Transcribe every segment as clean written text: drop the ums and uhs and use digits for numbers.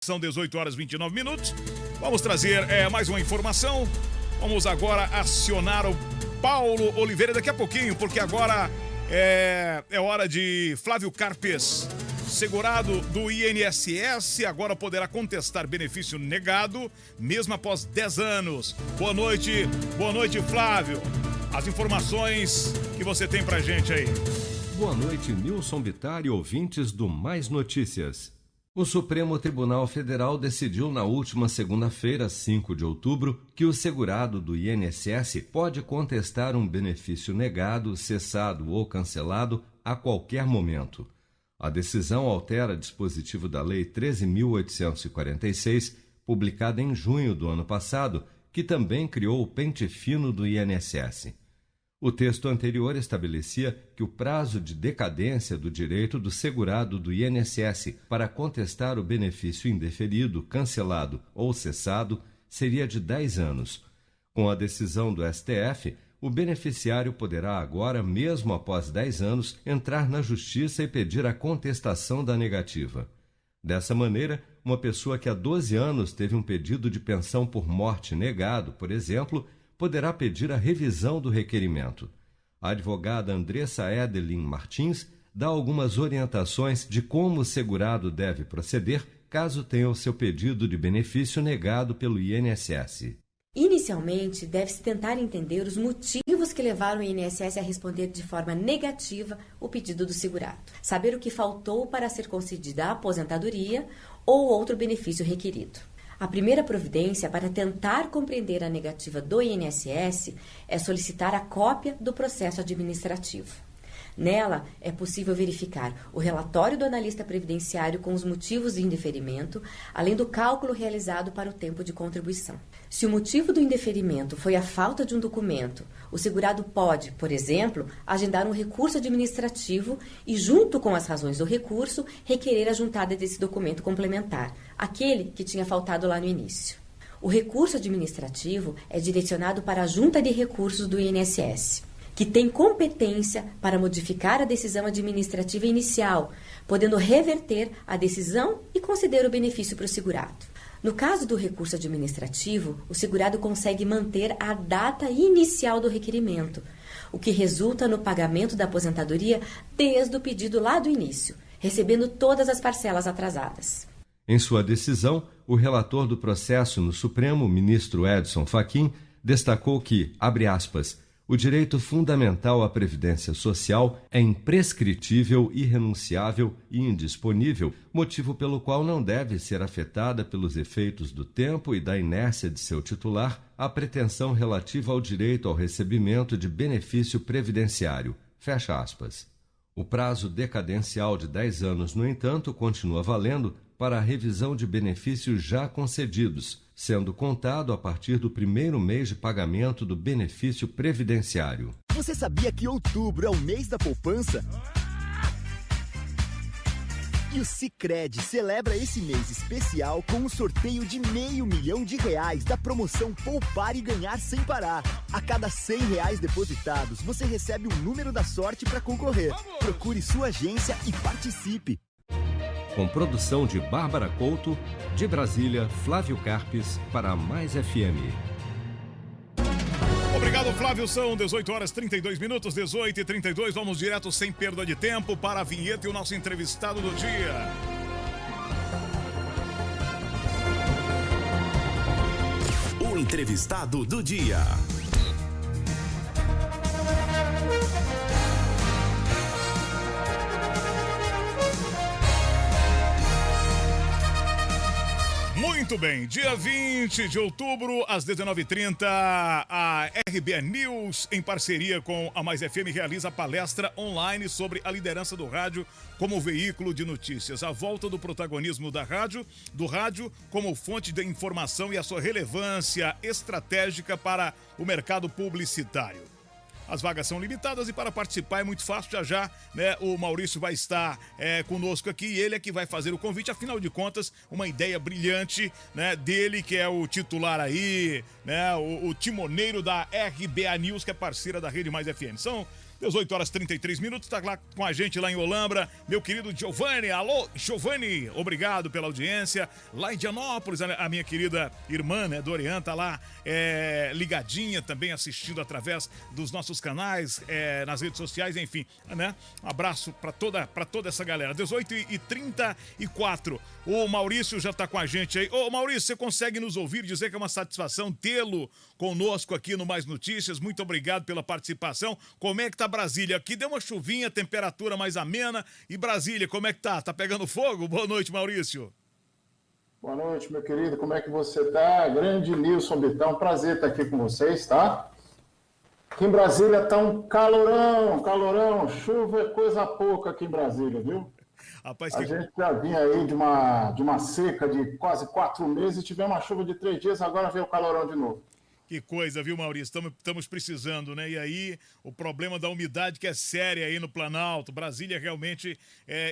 São 18 horas e 29 minutos. Vamos trazer mais uma informação. Vamos agora acionar o Paulo Oliveira daqui a pouquinho, porque agora é hora de Flávio Carpes, segurado do INSS, agora poderá contestar benefício negado, mesmo após 10 anos. Boa noite, Flávio. As informações que você tem pra gente aí. Boa noite, Nilson Bittar e ouvintes do Mais Notícias. O Supremo Tribunal Federal decidiu na última segunda-feira, 5 de outubro, que o segurado do INSS pode contestar um benefício negado, cessado ou cancelado a qualquer momento. A decisão altera dispositivo da Lei 13.846, publicada em junho do ano passado, que também criou o pente fino do INSS. O texto anterior estabelecia que o prazo de decadência do direito do segurado do INSS para contestar o benefício indeferido, cancelado ou cessado seria de 10 anos. Com a decisão do STF, o beneficiário poderá agora, mesmo após 10 anos, entrar na Justiça e pedir a contestação da negativa. Dessa maneira, uma pessoa que há 12 anos teve um pedido de pensão por morte negado, por exemplo, poderá pedir a revisão do requerimento. A advogada Andressa Edelin Martins dá algumas orientações de como o segurado deve proceder caso tenha o seu pedido de benefício negado pelo INSS. Inicialmente, deve-se tentar entender os motivos que levaram o INSS a responder de forma negativa o pedido do segurado. Saber o que faltou para ser concedida a aposentadoria ou outro benefício requerido. A primeira providência para tentar compreender a negativa do INSS é solicitar a cópia do processo administrativo. Nela, é possível verificar o relatório do analista previdenciário com os motivos de indeferimento, além do cálculo realizado para o tempo de contribuição. Se o motivo do indeferimento foi a falta de um documento, o segurado pode, por exemplo, agendar um recurso administrativo e, junto com as razões do recurso, requerer a juntada desse documento complementar, aquele que tinha faltado lá no início. O recurso administrativo é direcionado para a Junta de Recursos do INSS, que tem competência para modificar a decisão administrativa inicial, podendo reverter a decisão e conceder o benefício para o segurado. No caso do recurso administrativo, o segurado consegue manter a data inicial do requerimento, o que resulta no pagamento da aposentadoria desde o pedido lá do início, recebendo todas as parcelas atrasadas. Em sua decisão, o relator do processo no Supremo, ministro Edson Fachin, destacou que, abre aspas, o direito fundamental à previdência social é imprescritível, irrenunciável e indisponível, motivo pelo qual não deve ser afetada pelos efeitos do tempo e da inércia de seu titular a pretensão relativa ao direito ao recebimento de benefício previdenciário. Fecha aspas. O prazo decadencial de 10 anos, no entanto, continua valendo para a revisão de benefícios já concedidos, sendo contado a partir do primeiro mês de pagamento do benefício previdenciário. Você sabia que outubro é o mês da poupança? E o Sicredi celebra esse mês especial com um sorteio de R$500 mil da promoção Poupar e Ganhar Sem Parar. A cada R$100 depositados, você recebe um número da sorte para concorrer. Procure sua agência e participe. Com produção de Bárbara Couto, de Brasília, Flávio Carpes, para a Mais FM. Obrigado, Flávio. São 18 horas e 32 minutos, 18h32. Vamos direto, sem perda de tempo, para a vinheta e o nosso entrevistado do dia. O entrevistado do dia. Muito bem, dia 20 de outubro, às 19h30, a RBA News, em parceria com a Mais FM, realiza a palestra online sobre a liderança do rádio como veículo de notícias. A volta do protagonismo do rádio como fonte de informação e a sua relevância estratégica para o mercado publicitário. As vagas são limitadas e para participar é muito fácil. Já, né, o Maurício vai estar conosco aqui e ele é que vai fazer o convite. Afinal de contas, uma ideia brilhante, né, dele, que é o titular aí, né, o timoneiro da RBA News, que é parceira da Rede Mais FM. São 18 horas 33 minutos, está lá com a gente lá em Olambra, meu querido Giovanni. Alô, Giovanni, obrigado pela audiência. Lá em Dianópolis, a minha querida irmã, né, Dorian, tá lá ligadinha também, assistindo através dos nossos canais, nas redes sociais, enfim, né? Um abraço para toda essa galera. 18h34, o Maurício já tá com a gente aí. Ô Maurício, você consegue nos ouvir, dizer que é uma satisfação tê-lo conosco aqui no Mais Notícias. Muito obrigado pela participação. Como é que tá Brasília? Aqui deu uma chuvinha, temperatura mais amena. E Brasília, como é que tá? Tá pegando fogo? Boa noite, Maurício. Boa noite, meu querido. Como é que você tá? Grande Nilson Bitão, prazer estar aqui com vocês, tá? Aqui em Brasília tá um calorão. Chuva é coisa pouca aqui em Brasília, viu? Rapaz, a gente já vinha aí de uma seca de quase 4 meses, tivemos uma chuva de 3 dias, agora veio o calorão de novo. Que coisa, viu, Maurício? Estamos precisando, né? E aí, o problema da umidade que é séria aí no Planalto, Brasília realmente,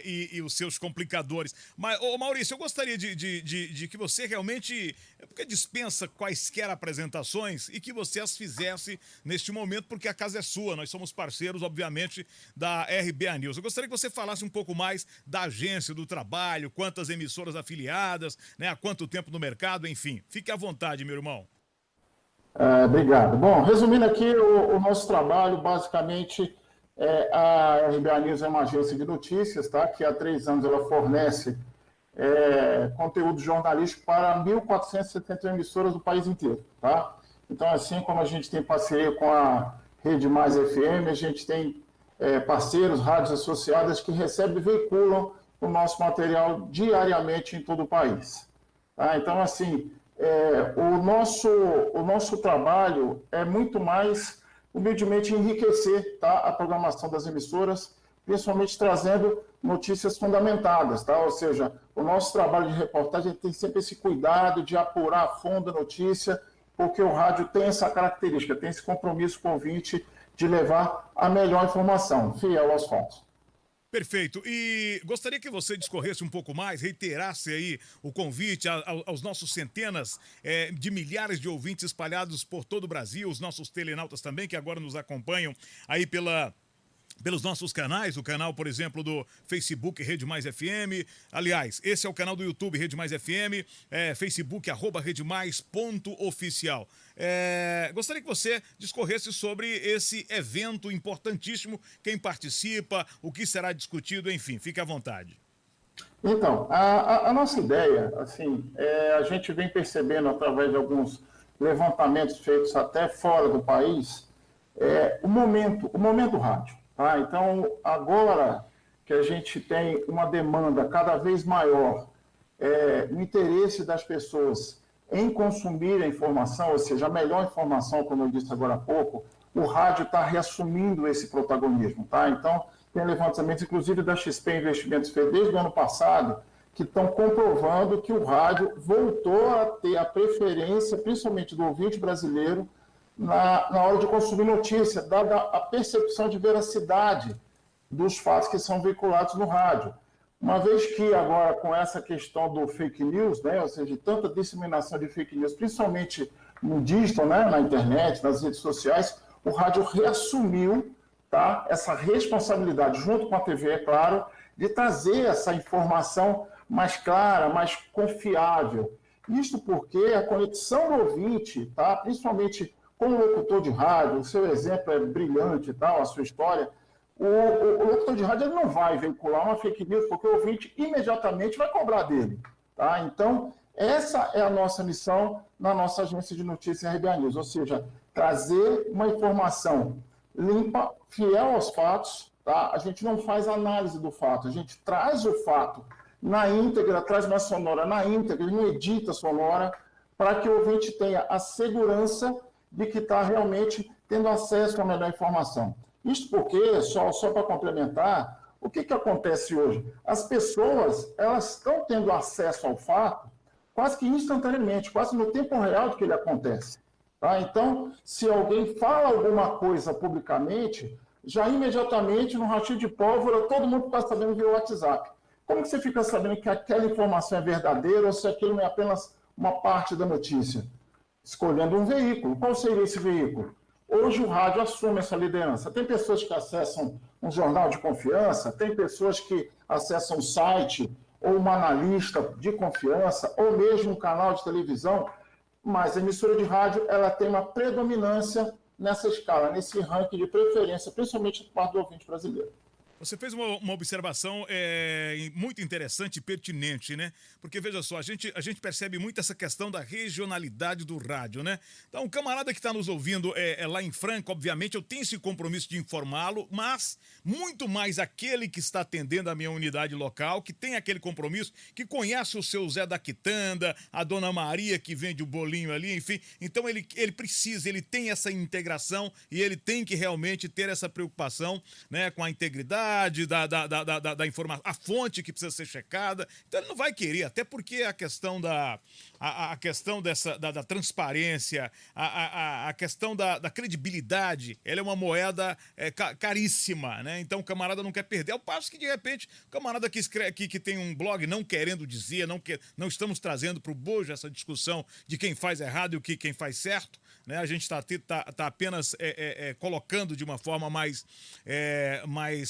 e os seus complicadores. Mas, ô Maurício, eu gostaria de que você realmente, porque dispensa quaisquer apresentações e que você as fizesse neste momento, porque a casa é sua, nós somos parceiros, obviamente, da RBA News. Eu gostaria que você falasse um pouco mais da agência, do trabalho, quantas emissoras afiliadas, né? Há quanto tempo no mercado, enfim. Fique à vontade, meu irmão. Obrigado. Bom, resumindo aqui o nosso trabalho, basicamente, a RBA News é uma agência de notícias, tá? Que há 3 anos ela fornece conteúdo jornalístico para 1.470 emissoras do país inteiro, tá? Então, assim como a gente tem parceria com a Rede Mais FM, a gente tem parceiros, rádios associadas que recebem e veiculam o nosso material diariamente em todo o país. Tá? Então, assim, o nosso trabalho é muito mais, humildemente, enriquecer, tá, a programação das emissoras, principalmente trazendo notícias fundamentadas, tá? Ou seja, o nosso trabalho de reportagem tem sempre esse cuidado de apurar a fundo a notícia, porque o rádio tem essa característica, tem esse compromisso com o ouvinte de levar a melhor informação, fiel aos fatos. Perfeito. E gostaria que você discorresse um pouco mais, reiterasse aí o convite aos nossos centenas de milhares de ouvintes espalhados por todo o Brasil, os nossos telenautas também, que agora nos acompanham aí pelos nossos canais, o canal, por exemplo, do Facebook Rede Mais FM. Aliás, esse é o canal do YouTube Rede Mais FM, Facebook @redemais.oficial. Gostaria que você discorresse sobre esse evento importantíssimo, quem participa, o que será discutido, enfim, fique à vontade. Então, a nossa ideia, assim, a gente vem percebendo através de alguns levantamentos feitos até fora do país, o momento rádio. Tá? Então, agora que a gente tem uma demanda cada vez maior, o interesse das pessoas em consumir a informação, ou seja, a melhor informação, como eu disse agora há pouco, o rádio está reassumindo esse protagonismo. Tá? Então, tem levantamentos, inclusive da XP Investimentos feitos desde o ano passado, que estão comprovando que o rádio voltou a ter a preferência, principalmente do ouvinte brasileiro, na hora de consumir notícia, dada a percepção de veracidade dos fatos que são veiculados no rádio. Uma vez que agora, com essa questão do fake news, né, ou seja, tanta disseminação de fake news, principalmente no digital, né, na internet, nas redes sociais, o rádio reassumiu, tá, essa responsabilidade, junto com a TV, é claro, de trazer essa informação mais clara, mais confiável. Isso porque a conexão do ouvinte, tá, principalmente como locutor de rádio, o seu exemplo é brilhante e tal, a sua história, o locutor de rádio ele não vai veicular uma fake news, porque o ouvinte imediatamente vai cobrar dele. Tá? Então, essa é a nossa missão na nossa agência de notícias RBA News, ou seja, trazer uma informação limpa, fiel aos fatos. Tá? A gente não faz análise do fato, a gente traz o fato na íntegra, traz uma sonora na íntegra, não edita sonora, para que o ouvinte tenha a segurança de que está realmente tendo acesso à melhor informação. Isso porque, só para complementar, o que acontece hoje? As pessoas elas estão tendo acesso ao fato quase que instantaneamente, quase no tempo real de que ele acontece. Tá? Então, se alguém fala alguma coisa publicamente, já imediatamente, no ratinho de pólvora, todo mundo está sabendo via WhatsApp. Como que você fica sabendo que aquela informação é verdadeira ou se aquilo não é apenas uma parte da notícia? Escolhendo um veículo. Qual seria esse veículo? Hoje o rádio assume essa liderança. Tem pessoas que acessam um jornal de confiança, tem pessoas que acessam um site ou uma analista de confiança, ou mesmo um canal de televisão, mas a emissora de rádio ela tem uma predominância nessa escala, nesse ranking de preferência, principalmente por parte do ouvinte brasileiro. Você fez uma observação muito interessante e pertinente, né? Porque, veja só, a gente percebe muito essa questão da regionalidade do rádio, né? Então, o camarada que está nos ouvindo lá em Franca, obviamente, eu tenho esse compromisso de informá-lo, mas muito mais aquele que está atendendo a minha unidade local, que tem aquele compromisso, que conhece o seu Zé da Quitanda, a Dona Maria que vende o bolinho ali, enfim. Então, ele precisa, ele tem essa integração e ele tem que realmente ter essa preocupação, né, com a integridade, da informação, a fonte que precisa ser checada. Então ele não vai querer, até porque a questão da transparência, a questão da credibilidade, ela é uma moeda caríssima, né? Então o camarada não quer perder. Ao passo que, de repente, o camarada que tem um blog não querendo dizer, não estamos trazendo para o bojo essa discussão de quem faz errado e quem faz certo, né? A gente está apenas colocando de uma forma mais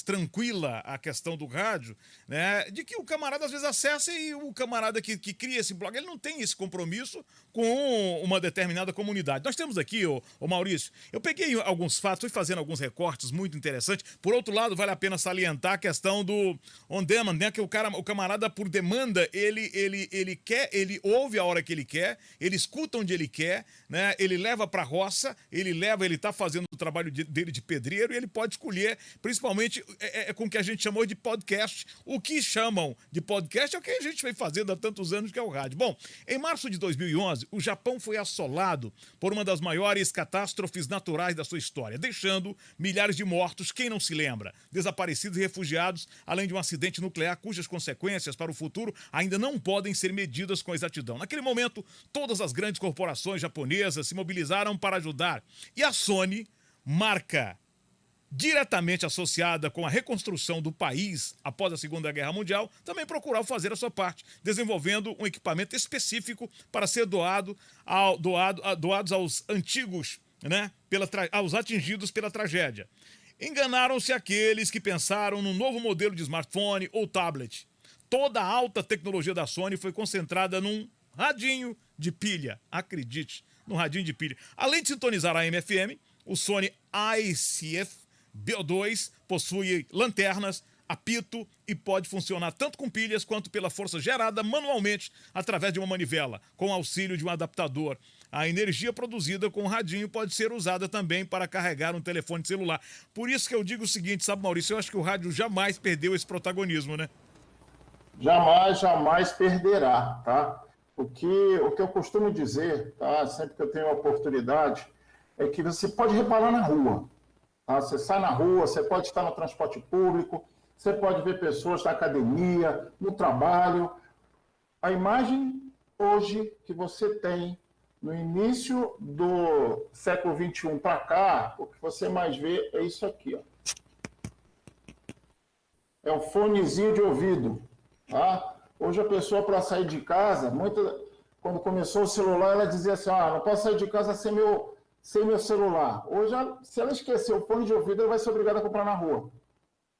tranquila a questão do rádio, né? De que o camarada às vezes acessa e o camarada que cria esse blog, ele não tem esse compromisso com uma determinada comunidade. Nós temos aqui, ô Maurício, eu peguei alguns fatos, fui fazendo alguns recortes muito interessantes. Por outro lado, vale a pena salientar a questão do on demand, né? Que o camarada por demanda, ele ouve a hora que ele quer, ele escuta onde ele quer, né? Ele leva para a roça, ele está fazendo o trabalho dele de pedreiro e ele pode escolher, principalmente com o que a gente chamou de podcast. O que chamam de podcast é o que a gente vem fazendo há tantos anos, que é o rádio. Bom, em março de 2011, o Japão foi assolado por uma das maiores catástrofes naturais da sua história, deixando milhares de mortos, quem não se lembra, desaparecidos e refugiados, além de um acidente nuclear cujas consequências para o futuro ainda não podem ser medidas com exatidão. Naquele momento, todas as grandes corporações japonesas se mobilizaram para ajudar. E a Sony, marca diretamente associada com a reconstrução do país após a Segunda Guerra Mundial, também procurou fazer a sua parte, desenvolvendo um equipamento específico para ser doados aos antigos, né, aos atingidos pela tragédia. Enganaram-se aqueles que pensaram num novo modelo de smartphone ou tablet. Toda a alta tecnologia da Sony foi concentrada num radinho de pilha, acredite, num radinho de pilha. Além de sintonizar a AM/FM, o Sony ICF B2 possui lanternas, apito e pode funcionar tanto com pilhas quanto pela força gerada manualmente através de uma manivela, com auxílio de um adaptador. A energia produzida com o radinho pode ser usada também para carregar um telefone celular. Por isso que eu digo o seguinte, sabe, Maurício, eu acho que o rádio jamais perdeu esse protagonismo, né? Jamais perderá, tá? O que eu costumo dizer, tá? Sempre que eu tenho a oportunidade, é que você pode reparar na rua. Tá? Você sai na rua, você pode estar no transporte público, você pode ver pessoas na academia, no trabalho. A imagem hoje que você tem no início do século XXI para cá, o que você mais vê é isso aqui, ó. É o fonezinho de ouvido. Tá? Hoje a pessoa, para sair de casa, quando começou o celular, ela dizia assim, não posso sair de casa sem meu celular. Hoje, se ela esquecer o fone de ouvido, ela vai ser obrigada a comprar na rua.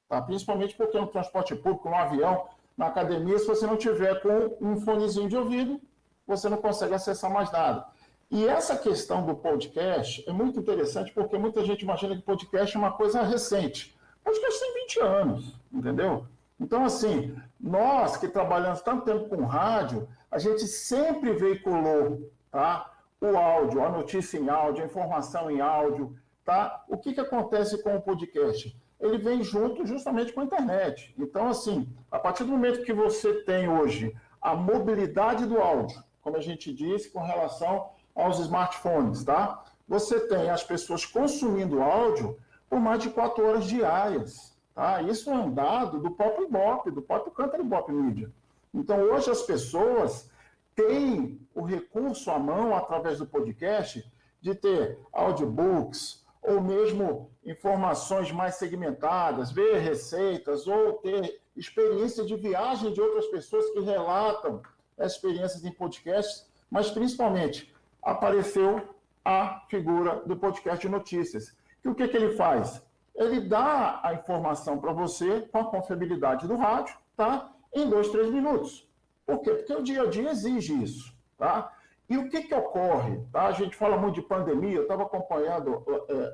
Tá? Principalmente porque no transporte público, no avião, na academia, se você não tiver com um fonezinho de ouvido, você não consegue acessar mais nada. E essa questão do podcast é muito interessante porque muita gente imagina que podcast é uma coisa recente. Podcast tem 20 anos, entendeu? Então, assim, nós que trabalhamos tanto tempo com rádio, a gente sempre veiculou, tá? O áudio, a notícia em áudio, a informação em áudio, tá? O que acontece com o podcast? Ele vem junto justamente com a internet. Então, assim, a partir do momento que você tem hoje a mobilidade do áudio, como a gente disse, com relação aos smartphones, tá? Você tem as pessoas consumindo áudio por mais de 4 horas diárias, tá? Isso é um dado do próprio Ibope, do próprio Cantar Ibope Media. Então, hoje as pessoas têm o recurso à mão, através do podcast, de ter audiobooks, ou mesmo informações mais segmentadas, ver receitas, ou ter experiência de viagem de outras pessoas que relatam experiências em podcasts, mas principalmente apareceu a figura do podcast de notícias. E o que ele faz? Ele dá a informação para você com a confiabilidade do rádio, tá? Em 2, 3 minutos. Por quê? Porque o dia a dia exige isso, tá? E o que ocorre? Tá? A gente fala muito de pandemia, eu estava acompanhando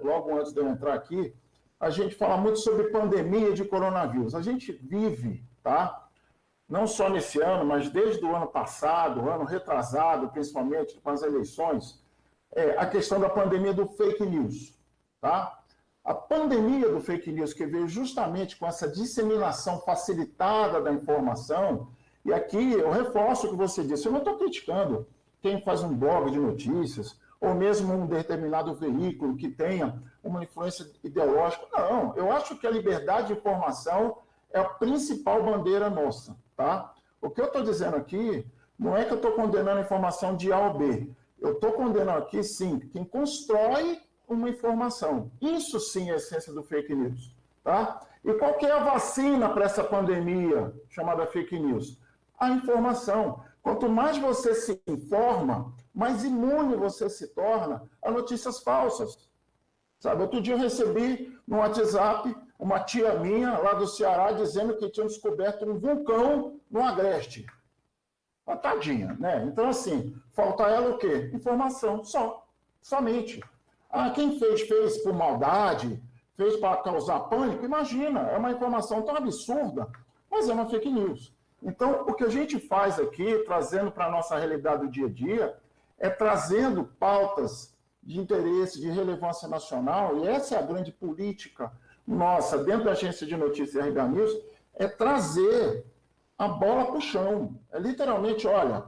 logo antes de eu entrar aqui, a gente fala muito sobre pandemia de coronavírus. A gente vive, tá? Não só nesse ano, mas desde o ano passado, ano retrasado, principalmente com as eleições, a questão da pandemia do fake news, tá? A pandemia do fake news que veio justamente com essa disseminação facilitada da informação, e aqui eu reforço o que você disse, eu não estou criticando quem faz um blog de notícias, ou mesmo um determinado veículo que tenha uma influência ideológica. Não, eu acho que a liberdade de informação é a principal bandeira nossa, tá? O que eu estou dizendo aqui não é que eu estou condenando a informação de A ou B. Eu estou condenando aqui, sim, quem constrói uma informação. Isso, sim, é a essência do fake news, tá? E qual que é a vacina para essa pandemia chamada fake news? A informação. Quanto mais você se informa, mais imune você se torna a notícias falsas. Sabe, outro dia eu recebi no WhatsApp uma tia minha lá do Ceará dizendo que tinham descoberto um vulcão no Agreste. Uma tadinha, né? Então, assim, falta ela o quê? Informação, somente. Ah, quem fez por maldade, fez para causar pânico, imagina, é uma informação tão absurda, mas é uma fake news. Então, o que a gente faz aqui, trazendo para a nossa realidade do dia a dia, é trazendo pautas de interesse, de relevância nacional, e essa é a grande política nossa, dentro da agência de notícias RBA News, é trazer a bola para o chão. É literalmente, olha,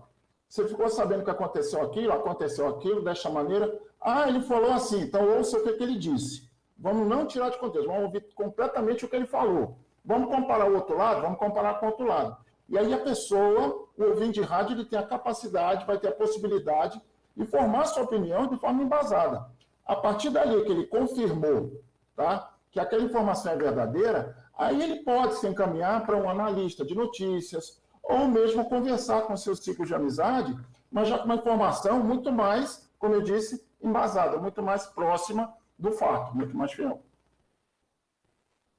você ficou sabendo que aconteceu aquilo, desta maneira. Ah, ele falou assim, então ouça o que ele disse. Vamos não tirar de contexto, vamos ouvir completamente o que ele falou. Vamos comparar o outro lado? Vamos comparar com o outro lado. E aí a pessoa, o ouvinte de rádio, ele tem a capacidade, vai ter a possibilidade de formar sua opinião de forma embasada. A partir dali que ele confirmou, tá, que aquela informação é verdadeira, aí ele pode se encaminhar para um analista de notícias, ou mesmo conversar com seus ciclos de amizade, mas já com uma informação muito mais, como eu disse, embasada, muito mais próxima do fato, muito mais fiel.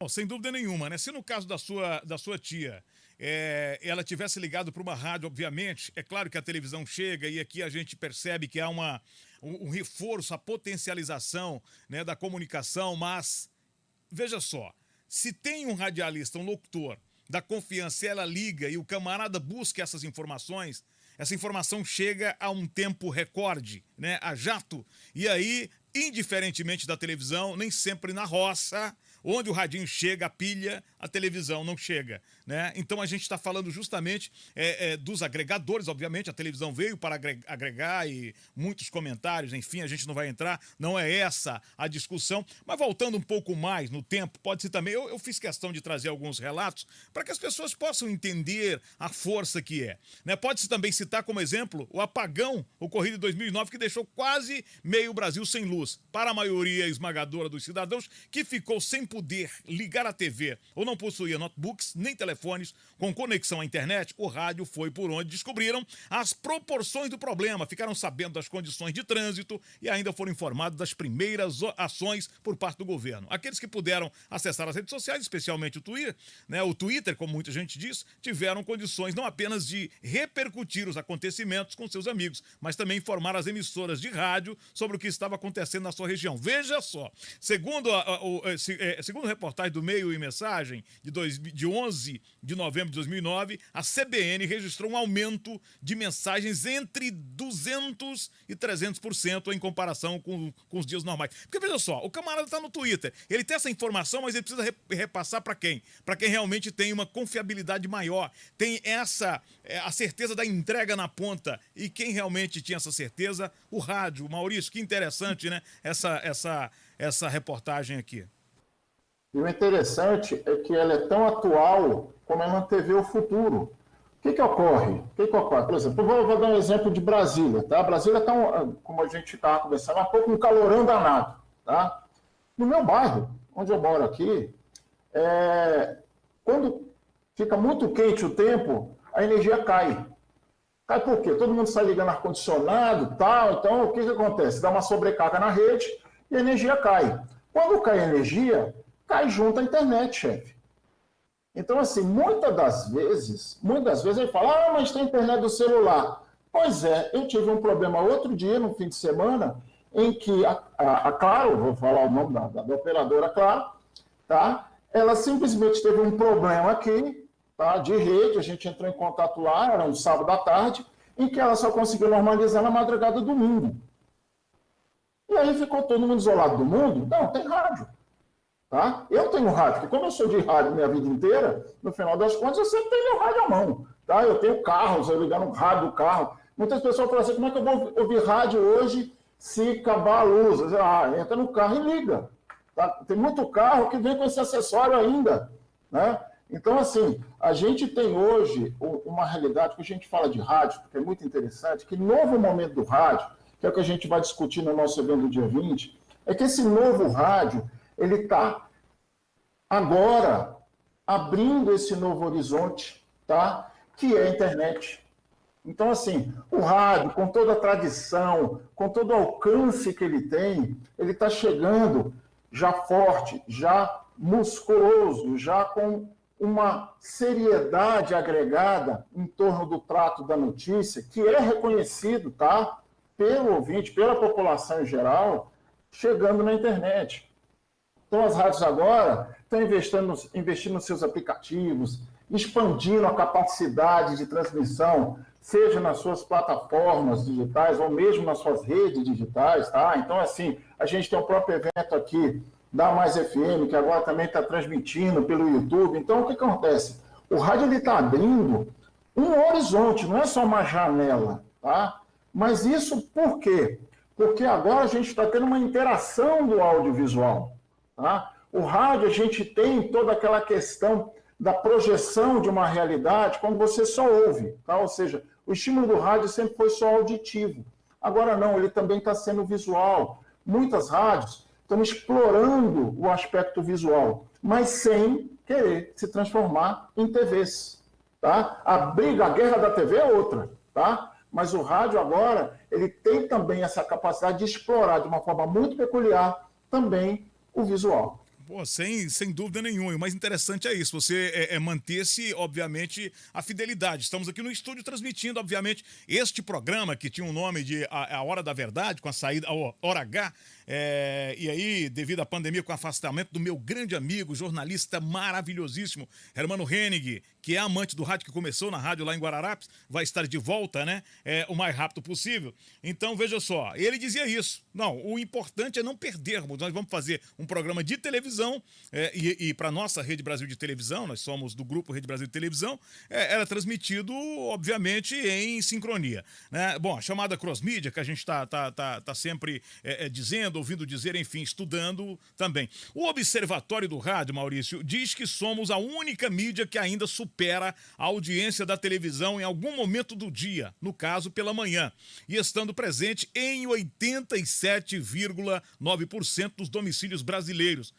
Bom, sem dúvida nenhuma, né? Se no caso da sua tia, ela tivesse ligado para uma rádio, obviamente, é claro que a televisão chega e aqui a gente percebe que há um reforço, a potencialização, né, da comunicação, mas veja só, se tem um radialista, um locutor da confiança, ela liga e o camarada busca essas informações, essa informação chega a um tempo recorde, né, a jato, e aí, indiferentemente da televisão, nem sempre na roça, onde o radinho chega, a pilha, a televisão não chega, né? Então a gente está falando justamente dos agregadores, obviamente, a televisão veio para agregar e muitos comentários, enfim, a gente não vai entrar, não é essa a discussão, mas voltando um pouco mais no tempo, pode ser também, eu fiz questão de trazer alguns relatos para que as pessoas possam entender a força que é, né? Pode-se também citar como exemplo o apagão ocorrido em 2009 que deixou quase meio Brasil sem luz, para a maioria esmagadora dos cidadãos que ficou sem poder ligar a TV ou não possuía notebooks nem telefones com conexão à internet, o rádio foi por onde descobriram as proporções do problema, ficaram sabendo das condições de trânsito e ainda foram informados das primeiras ações por parte do governo. Aqueles que puderam acessar as redes sociais, especialmente o Twitter, né, o Twitter, como muita gente diz, tiveram condições não apenas de repercutir os acontecimentos com seus amigos, mas também informar as emissoras de rádio sobre o que estava acontecendo na sua região. Veja só, segundo a reportagem do Meio e Mensagem, de 11 de novembro de 2009, a CBN registrou um aumento de mensagens entre 200% e 300% em comparação com os dias normais. Porque veja só, o camarada está no Twitter, ele tem essa informação, mas ele precisa repassar para quem? Para quem realmente tem uma confiabilidade maior, tem a certeza da entrega na ponta. E quem realmente tinha essa certeza? O rádio. Maurício, que interessante, né? Essa reportagem aqui. E o interessante é que ela é tão atual como ela antevê o futuro. O que ocorre? Por exemplo, eu vou dar um exemplo de Brasília. Tá? Brasília está, como a gente estava conversando há pouco, um calorão danado. Tá? No meu bairro, onde eu moro aqui, quando fica muito quente o tempo, a energia cai. Cai por quê? Todo mundo está ligando ar-condicionado e tal, então o que acontece? Dá uma sobrecarga na rede e a energia cai. Quando cai a energia, cai junto a internet, chefe. Então, assim, muitas das vezes ele fala, mas tem internet do celular. Pois é, eu tive um problema outro dia, no fim de semana, em que a Claro, vou falar o nome da operadora Claro, tá? Ela simplesmente teve um problema aqui, tá? De rede, a gente entrou em contato lá, era um sábado à tarde, em que ela só conseguiu normalizar na madrugada do domingo. E aí ficou todo mundo isolado do mundo? Não, tem rádio. Tá? Eu tenho rádio, porque como eu sou de rádio minha vida inteira, no final das contas eu sempre tenho meu rádio à mão. Tá? Eu tenho carros, eu ligar no rádio do carro. Muitas pessoas falam assim, como é que eu vou ouvir rádio hoje se acabar a luz? Eu digo, entra no carro e liga. Tá? Tem muito carro que vem com esse acessório ainda. Né? Então, assim, a gente tem hoje uma realidade que a gente fala de rádio, porque é muito interessante, que novo momento do rádio, que é o que a gente vai discutir no nosso evento do dia 20, é que esse novo rádio, ele está agora abrindo esse novo horizonte, tá? Que é a internet. Então, assim, o rádio, com toda a tradição, com todo o alcance que ele tem, ele está chegando já forte, já musculoso, já com uma seriedade agregada em torno do trato da notícia, que é reconhecido, tá? Pelo ouvinte, pela população em geral, chegando na internet. Então, as rádios agora estão investindo nos seus aplicativos, expandindo a capacidade de transmissão, seja nas suas plataformas digitais ou mesmo nas suas redes digitais, tá? Então, assim, a gente tem o próprio evento aqui da Mais FM, que agora também está transmitindo pelo YouTube. Então, o que acontece? O rádio está abrindo um horizonte, não é só uma janela, tá? Mas isso por quê? Porque agora a gente está tendo uma interação do audiovisual. Tá? O rádio, a gente tem toda aquela questão da projeção de uma realidade quando você só ouve. Tá? Ou seja, o estímulo do rádio sempre foi só auditivo. Agora não, ele também está sendo visual. Muitas rádios estão explorando o aspecto visual, mas sem querer se transformar em TVs. Tá? A guerra da TV é outra. Tá? Mas o rádio agora, ele tem também essa capacidade de explorar de uma forma muito peculiar também o visual. Pô, sem dúvida nenhuma. E o mais interessante é isso, você manter-se, obviamente, a fidelidade. Estamos aqui no estúdio transmitindo, obviamente, este programa que tinha um nome de A Hora da Verdade, com a saída, a Hora H, e aí, devido à pandemia, com o afastamento do meu grande amigo, jornalista maravilhosíssimo, Hermano Hennig, que é amante do rádio, que começou na rádio lá em Guararapes, vai estar de volta, né, o mais rápido possível. Então, veja só, ele dizia isso. Não, o importante é não perdermos. Nós vamos fazer um programa de televisão, e para a nossa Rede Brasil de Televisão, nós somos do grupo Rede Brasil de Televisão, era transmitido, obviamente, em sincronia. Né? Bom, a chamada cross-mídia, que a gente está sempre dizendo, ouvindo dizer, enfim, estudando também. O Observatório do Rádio, Maurício, diz que somos a única mídia que ainda supera a audiência da televisão em algum momento do dia, no caso, pela manhã, e estando presente em 87,9% dos domicílios brasileiros.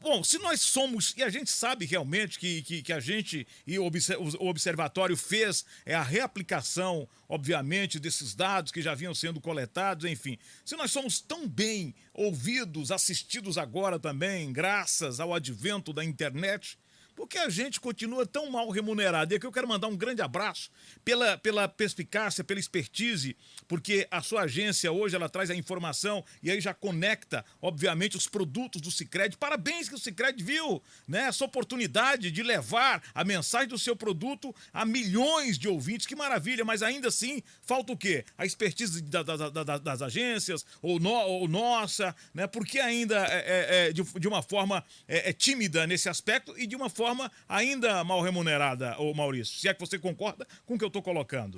Bom, se nós somos, e a gente sabe realmente que a gente e o Observatório fez a reaplicação, obviamente, desses dados que já vinham sendo coletados, enfim. Se nós somos tão bem ouvidos, assistidos agora também, graças ao advento da internet, por que a gente continua tão mal remunerado? E aqui eu quero mandar um grande abraço pela perspicácia, pela expertise, porque a sua agência hoje ela traz a informação e aí já conecta, obviamente, os produtos do Sicredi. Parabéns que o Sicredi viu, né, essa oportunidade de levar a mensagem do seu produto a milhões de ouvintes. Que maravilha, mas ainda assim falta o quê? A expertise das agências ou nossa, né? Porque ainda de uma forma tímida nesse aspecto e de uma forma ainda mal remunerada, ô Maurício, se é que você concorda com o que eu estou colocando.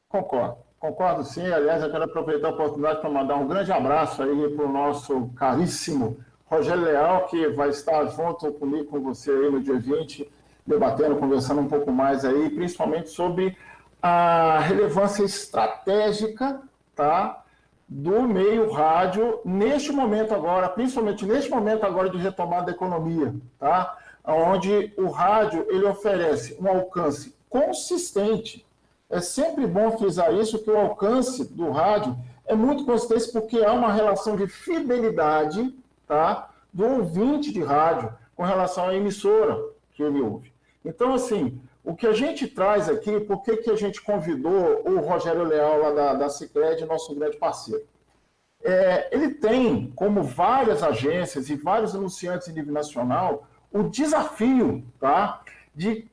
Concordo sim. Aliás, eu quero aproveitar a oportunidade para mandar um grande abraço aí para o nosso caríssimo Rogério Leal, que vai estar junto comigo, com você aí no dia 20, debatendo, conversando um pouco mais aí, principalmente sobre a relevância estratégica, tá, do meio rádio neste momento agora, principalmente neste momento agora de retomada da economia, tá? Onde o rádio ele oferece um alcance consistente, é sempre bom frisar isso, que o alcance do rádio é muito consistente, porque há uma relação de fidelidade, tá, do ouvinte de rádio com relação à emissora que ele ouve. Então, assim, o que a gente traz aqui, por que a gente convidou o Rogério Leal lá da Sicredi, nosso grande parceiro? Ele tem, como várias agências e vários anunciantes em nível nacional, o desafio, tá, de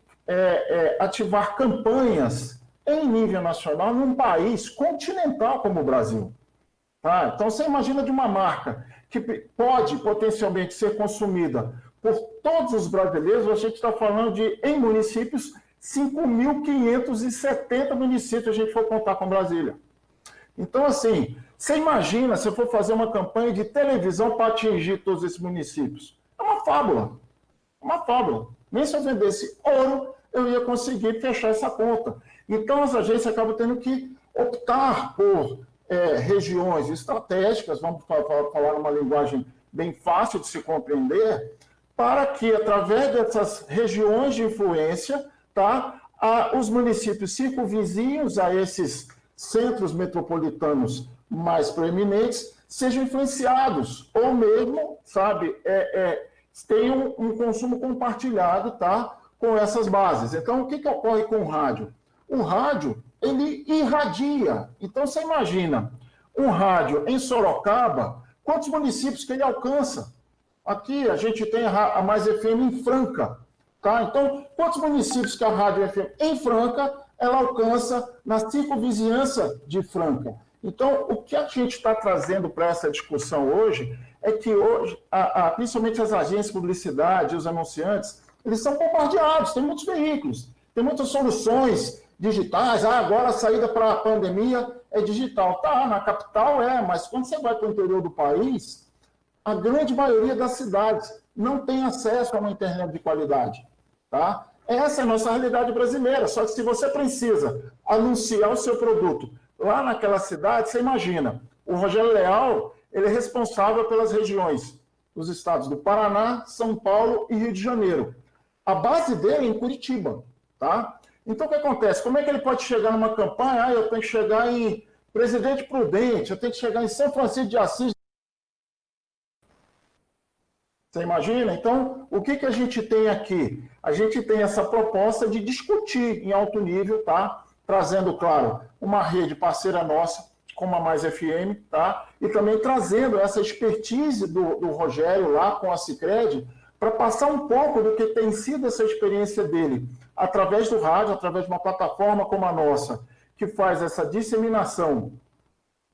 ativar campanhas em nível nacional num país continental como o Brasil. Tá? Então, você imagina de uma marca que pode potencialmente ser consumida por todos os brasileiros, a gente está falando de, em municípios, 5.570 municípios, a gente for contar com Brasília. Então, assim, você imagina se eu for fazer uma campanha de televisão para atingir todos esses municípios. É uma fábula. Uma fábula. Nem se eu vendesse ouro, eu ia conseguir fechar essa conta. Então, as agências acabam tendo que optar por regiões estratégicas, vamos falar uma linguagem bem fácil de se compreender, para que, através dessas regiões de influência, tá, os municípios circunvizinhos a esses centros metropolitanos mais proeminentes sejam influenciados, ou mesmo, sabe, tenham um consumo compartilhado, tá, com essas bases. Então, o que ocorre com o rádio? O rádio, ele irradia. Então, você imagina, um rádio em Sorocaba, quantos municípios que ele alcança? Aqui, a gente tem a Mais FM em Franca, tá? Então, quantos municípios que a Rádio FM em Franca, ela alcança na circunvizinhança de Franca? Então, o que a gente está trazendo para essa discussão hoje é que hoje, principalmente as agências de publicidade, os anunciantes, eles são bombardeados, tem muitos veículos, tem muitas soluções digitais. Agora a saída para a pandemia é digital. Tá, na capital mas quando você vai para o interior do país, a grande maioria das cidades não tem acesso a uma internet de qualidade. Tá? Essa é a nossa realidade brasileira. Só que se você precisa anunciar o seu produto lá naquela cidade, você imagina, o Rogério Leal, ele é responsável pelas regiões dos estados do Paraná, São Paulo e Rio de Janeiro. A base dele é em Curitiba, tá? Então, o que acontece? Como é que ele pode chegar numa campanha? Eu tenho que chegar em Presidente Prudente, eu tenho que chegar em São Francisco de Assis. Você imagina? Então, o que a gente tem aqui? A gente tem essa proposta de discutir em alto nível, tá? Trazendo, claro, uma rede parceira nossa, como a Mais FM, tá? E também trazendo essa expertise do Rogério lá com a Sicredi, para passar um pouco do que tem sido essa experiência dele, através do rádio, através de uma plataforma como a nossa, que faz essa disseminação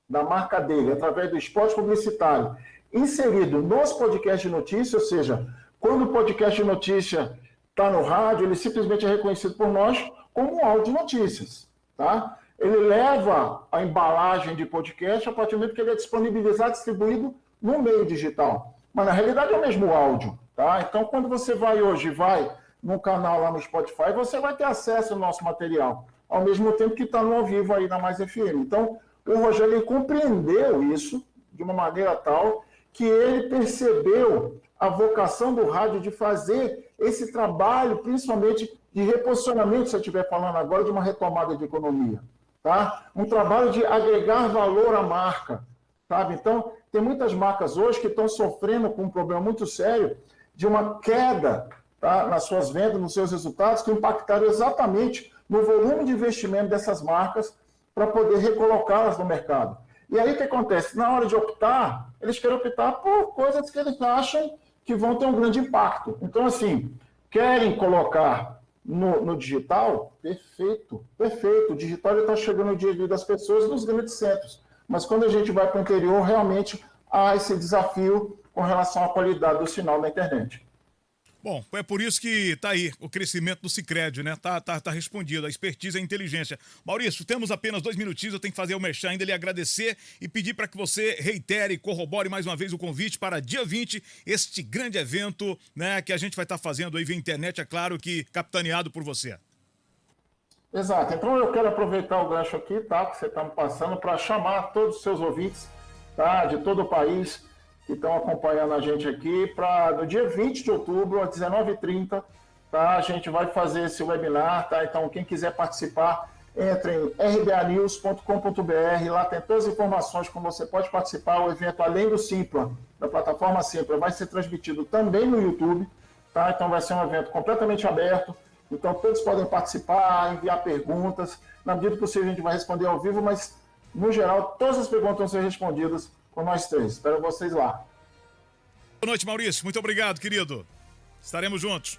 da marca dele, através do spot publicitário, inserido nos podcasts de notícia, ou seja, quando o podcast de notícia está no rádio, ele simplesmente é reconhecido por nós como um áudio de notícias, tá? Ele leva a embalagem de podcast a partir do momento que ele é disponibilizado, distribuído no meio digital. Mas, na realidade, é o mesmo áudio, tá? Então, quando você vai num canal lá no Spotify, você vai ter acesso ao nosso material, ao mesmo tempo que está no ao vivo aí na Mais FM. Então, o Rogério ele compreendeu isso de uma maneira tal que ele percebeu a vocação do rádio de fazer esse trabalho, principalmente de reposicionamento, se eu estiver falando agora, de uma retomada de economia, tá? Um trabalho de agregar valor à marca, sabe? Então, tem muitas marcas hoje que estão sofrendo com um problema muito sério de uma queda, tá, nas suas vendas, nos seus resultados, que impactaram exatamente no volume de investimento dessas marcas para poder recolocá-las no mercado. E aí o que acontece? Na hora de optar, eles querem optar por coisas que eles acham que vão ter um grande impacto. Então, assim, querem colocar no digital? Perfeito, perfeito. O digital está chegando no dia a dia das pessoas nos grandes centros. Mas quando a gente vai para o interior, realmente há esse desafio com relação à qualidade do sinal da internet. Bom, é por isso que tá aí o crescimento do Sicredi, né? Tá respondido, a expertise e a inteligência. Maurício, temos apenas 2 minutinhos, eu tenho que fazer o merchan ainda, lhe agradecer e pedir para que você reitere e corrobore mais uma vez o convite para dia 20, este grande evento, né, que a gente vai estar fazendo aí via internet, é claro que capitaneado por você. Exato, então eu quero aproveitar o gancho aqui, tá, que você está me passando, para chamar todos os seus ouvintes, tá, de todo o país, que estão acompanhando a gente aqui, para no dia 20 de outubro, às 19h30, tá? A gente vai fazer esse webinar, tá? Então, quem quiser participar, entre em rbanews.com.br, lá tem todas as informações como você pode participar. O evento, além do Simpla, da plataforma Simpla, vai ser transmitido também no YouTube, tá? Então vai ser um evento completamente aberto, então todos podem participar, enviar perguntas, na medida do possível a gente vai responder ao vivo, mas no geral todas as perguntas vão ser respondidas por nós três. Espero vocês lá. Boa noite, Maurício, muito obrigado, querido. Estaremos juntos.